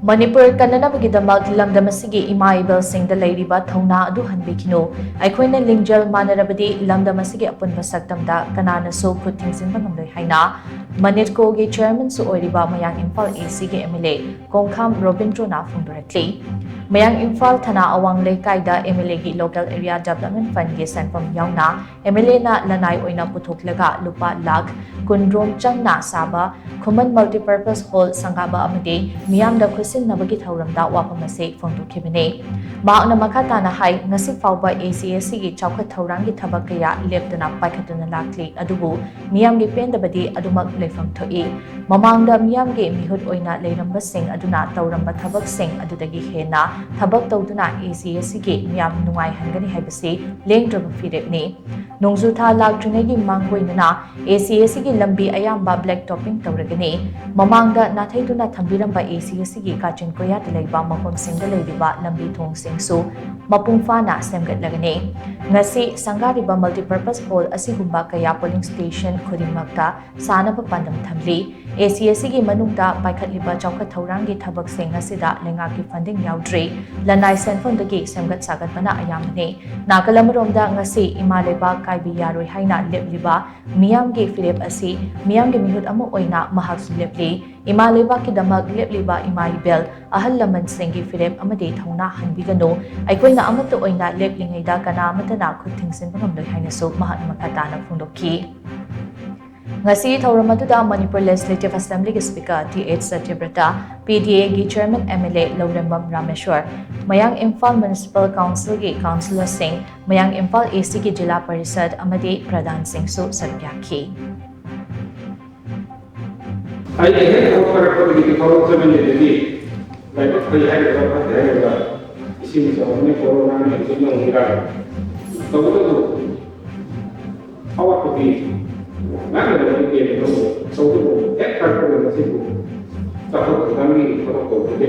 Manipur Kannaba damak lamdam asigi Ima Ibel Singda Leiriba Thouna adu Hanbikhinu eikhoina lingjel manarabadi lamdam asigi apunba shaktamda kananasu khut thingjinba ngamloi haina MANIDCO ge chairman su oiriba Mayang Imphal AC ge MLA Kongkham Robindro na phongdorakli Mayang Imphal Thana awang kaida MLA gi local area development fund ge sanfam yauna MLA na lanai oina puthoklaga lupa lakh kundrom changna saba khuman multipurpose hall sangaba amade miyam da khusin nabagi thauramda wapam ase phongdokhibane maakna makhatana hai ngasi fawba ACS gi chawkhat thaurang gi thabak kaya leptana paikhatuna lakli adubu miyam gi pendabadi adumak leifam thoi mamangda miyam gi mihut oina leiramba sing aduna tauramba thabak sing adudagi hena thabak tawduna ACS gi miyam nungai hangani haibase lengdraba firepni nongzu tha laktrine gi mangkoinana ACS gi lambi ayamba black topping tawragani mamangda nathaiduna thambiramba ACS gi kachin koya delaiba mafam singda leiriba lambi thong singsu mapung fana semgatlagani ngasi sangariba multipurpose hall asigumba kaya polling station khurimakta sanaba pandam thamli ACS gi manungda paikhatliba chawkhat thaurangi thabak sing asida lengaki funding yaudri lanai senfondagi semgat sagat bana ayamane nakalamromda ngasi imaleba kaibi yaroi haina lepliba miyamgi firep asi miyamgi mihut amu oina mahaksu lepli imaleba ki damak lepliba Ima Ibel ahal laman singi firep amade thauna hanbigano eikhoina amata oina leplingaida kana amatana khut thingsin bangamloi haina so mahat makatana phongdokhi ngasi thauramatuda Manipur Legislative Assembly gi Speaker TH Satyabrata PDA gi Chairman MLA Laurembam Rameshwar Mayang Imphal Municipal Council gi Councillor Singh Mayang Imphal AC gi Jila Parishad amadi Pradhan Singh su sarbyakhi I think the council is like a free head of the issues of Corona and so how to be managed so that part of the city. So family for the